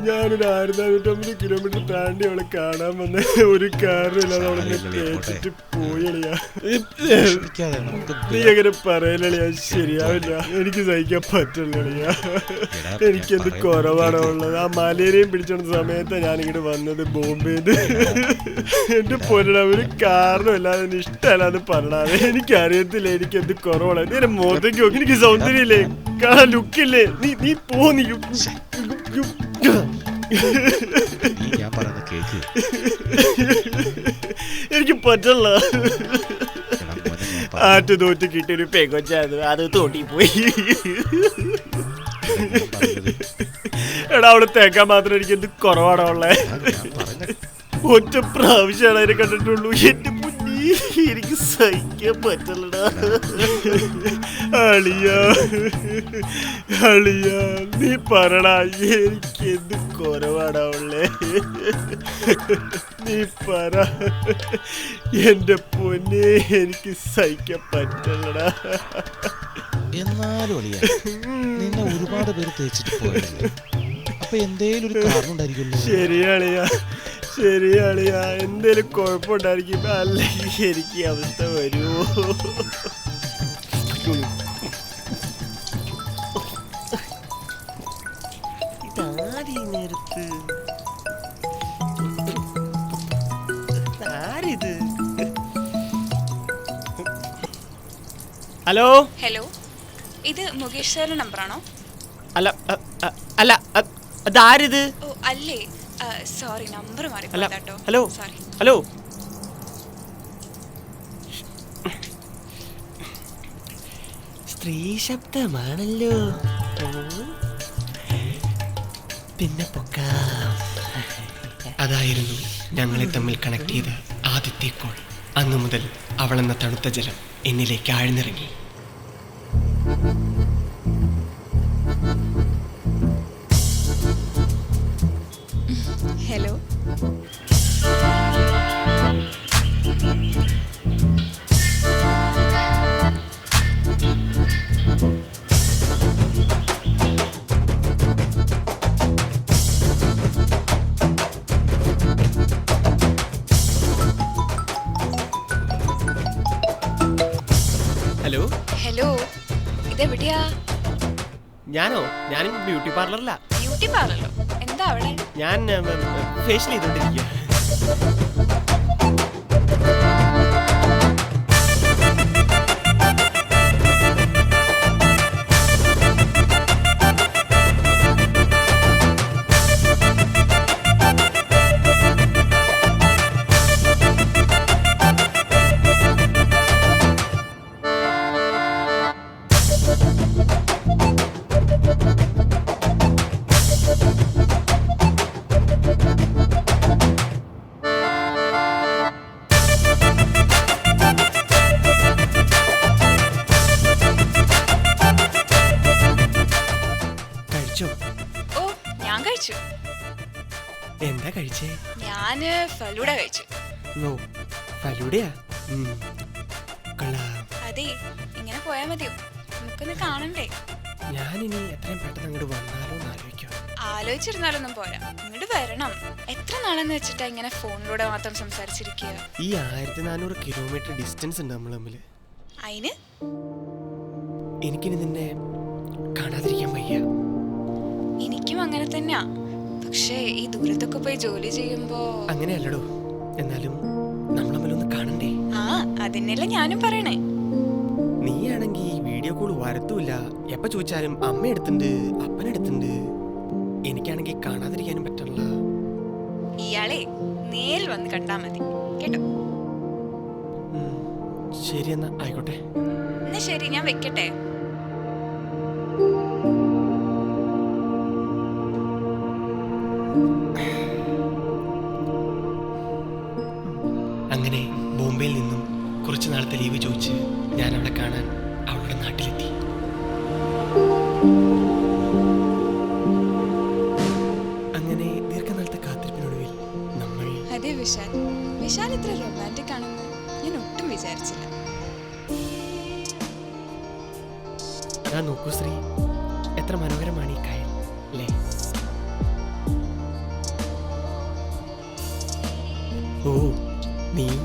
ഞാനൊരു 1450 കിലോമീറ്റർ താണ്ടി അവളെ കാണാൻ വന്ന ഒരു കാറില്ലാതെ അവളെ തേച്ചിട്ട് പോയളിയാ. നീ അങ്ങനെ പറയലളിയാ, ശരിയാവില്ല. എനിക്ക് സഹിക്കാൻ പറ്റില്ലളിയാ. എനിക്കെന്ത് കുറവാണോ ഉള്ളത്. ആ മലേരിയയും പിടിച്ചോണ്ട സമയത്താണ് ഞാനിങ്ങോട്ട് വന്നത് ബോംബെന്ന്. എന്റെ പൊന്നട, ഒരു കാരണമില്ലാതെ എന്നെ ഇഷ്ടമല്ലാന്ന് പറഞ്ഞാൽ എനിക്കറിയത്തില്ല എനിക്കെന്ത് കുറവാണ്. നീ എന്നെ മുഖത്തേക്ക് നോക്കി, എനിക്ക് സൗന്ദര്യമില്ലേ, കാണാൻ ലുക്കില്ലേ, നീ പോ. നീ എനിക്ക് പറ്റില്ല. ആറ്റ് തോറ്റ് കിട്ടിയൊരു പെങ്കൊച്ചായിരുന്നു, അത് തോട്ടിപ്പോയി. എടാ, അവിടെ തേക്കാൻ മാത്രം എനിക്ക് എന്ത് കുറവാണോ ഉള്ളേ. ഒറ്റ പ്രാവശ്യമാണ് അതിനെ കണ്ടിട്ടുള്ളൂ. എന്റെ മുന്നേ എനിക്ക് സഹിക്കാൻ പറ്റില്ലടാ. അളിയ നീ പറടാ, എനിക്ക് എന്ത് കുറവാടാ ഉള്ളേ. നീ പറ എന്റെ പൊന്നേ, എനിക്ക് സഹിക്കാൻ പറ്റില്ലടാ. എന്നാലും അളിയ, നിന്നെ ഒരുപാട് പേര് തേച്ചിട്ട് പോയല്ലേ, അപ്പൊ എന്തേലും ഒരു കാരണം ഉണ്ടായിരിക്കുമല്ലോ. ശരിയാളിയാ, എന്തേലും കുഴപ്പമുണ്ടായിരിക്കും, അല്ലെങ്കിൽ എനിക്ക് അവസ്ഥ വരുമോ. ഇതാരീ നേരത്ത്, ആരിത്? ഹലോ ഹലോ, ഇത് മുകേഷ് സാറിന്റെ നമ്പറാണോ? അല്ല അതാരിത്? ഓ അല്ലേ, സോറി, നമ്പർ മാറിപ്പോയതാട്ടോ. Hello sorry. ഹലോ, സ്ത്രീ ശബ്ദമാണല്ലോ. പിന്നെ പൊക്കാം. അതായിരുന്നു ഞങ്ങളെ തമ്മിൽ കണക്ട് ചെയ്ത ആദ്യത്തെ കോൾ. അന്നു മുതൽ അവളെന്ന തണുത്ത ജലം എന്നിലേക്ക് ആഴ്ന്നിറങ്ങി. ഹലോ, ഹലോ ഹലോ, ഇതെവിടെയാ? ഞാനും ബ്യൂട്ടി പാർലറിലാ. ബ്യൂട്ടി പാർലറോ? എന്താ അവിടെ? ഞാൻ ഫേഷ്യൽ ചെയ്തോണ്ടിരിക്കുക. ഓ, ഞാൻ കഴിച്ചു. എന്താ കഴിച്ചേ? ഞാന് ഫലൂഡ കഴിച്ചു. ഓ, ഫലൂഡയാ? കൊള്ളാം. അതെ, ഇങ്ങനെ പോയാ മതിയോ? നമുക്കൊന്ന് കാണണ്ടേ? ഞാനിനി എത്രയും പെട്ടെന്ന് അങ്ങോട്ട് വന്നാലോ എന്ന് ആലോചിക്കാം. ആലോചിച്ചിരുന്നാലൊന്നും പോരാ, ഇങ്ങോട്ട് വരണം. എത്ര നാളെന്ന് വെച്ചിട്ടാ ഇങ്ങനെ ഫോണിലൂടെ മാത്രം സംസാരിച്ചിരിക്കുക? ഈ 1400 കിലോമീറ്റർ ഡിസ്റ്റൻസ് ഉണ്ട് നമ്മൾ തമ്മിൽ. അയിന് എനിക്കിനി നിന്നെ കാണാതിരിക്കാൻ വയ്യ. എനിക്കും അങ്ങനെ തന്നെയാ. പക്ഷേ ഈ ദൂരത്തൊക്കെ പോയി ജോലി ചെയ്യുമ്പോ അങ്ങനെയല്ലടോ, എന്നാലും നമ്മൾ തമ്മിലൊന്ന് കാണണ്ടേ? ആ, അതിനല്ല ഞാനും പറയണേ. നീയാണെങ്കി വീഡിയോ കോൾ വരത്തുമില്ല. എപ്പ ചോദിച്ചാലും അമ്മ എടുത്തുണ്ട്, അപ്പനെടുത്തുണ്ട്. എനിക്കാണെങ്കിൽ കാണാതിരിക്കാനും പറ്റില്ല. ഇയാളെ നേരിൽ വന്ന് കണ്ടാ മതി കേട്ടോ. ശരി, എന്നാ ആയിക്കോട്ടെ. എന്നാ ശരി, ഞാൻ വെക്കട്ടെ. അങ്ങനെ ബോംബെയിൽ നിന്നും കുറച്ച് നാളത്തെ ലീവ് ചോദിച്ച് ഞാൻ അവളെ കാണാൻ അവളുടെ നാട്ടിലെത്തി. അങ്ങനെ ദീർഘനാളത്തെ കാത്തിരിപ്പിനൊടുവിൽ നമ്മൾ അതെ വിശാൽ, വിശാൽ ഇത്ര റൊമാൻറ്റിക് ആണെന്ന് ഞാൻ ഒട്ടും വിചാരിച്ചില്ല. അതാ നോക്കൂ ശ്രീ, എത്ര മനോഹരമാണ് ഈ കായൽ അല്ലേ? ഓ, നീയും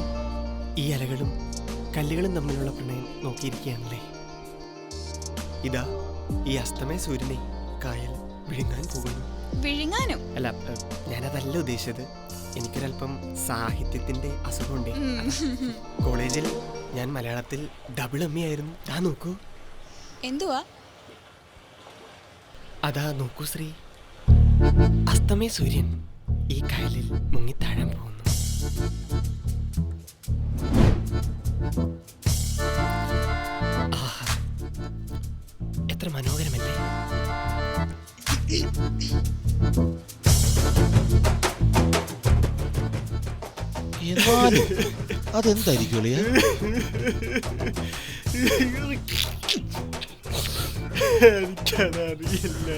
ഈ അലകളും കല്ലുകളും തമ്മിലുള്ള പ്രണയം നോക്കിയിരിക്കുകയാണല്ലേ. ഇതാ ഈ അസ്തമയ സൂര്യനെ കായൽ വിഴുങ്ങാൻ പോകുന്നു. വിഴുങ്ങാനും? അല്ല, ഞാനതല്ല ഉദ്ദേശിച്ചത്. എനിക്കൊരല്പം സാഹിത്യത്തിന്റെ അസുഖമുണ്ട്. കോളേജിൽ ഞാൻ മലയാളത്തിൽ ഡബിൾ എം എ ആയിരുന്നു. ആ നോക്കൂ. എന്തുവാ? അതാ നോക്കൂ ശ്രീ, അസ്തമയ സൂര്യൻ ഈ കായലിൽ മുങ്ങിത്താഴാൻ പോകുന്നു. ആഹാ, എത്ര മനോഹരമല്ലേ? എന്നാലും അതെന്തായിരിക്കും അളിയാ? എനിക്കതറിയില്ല.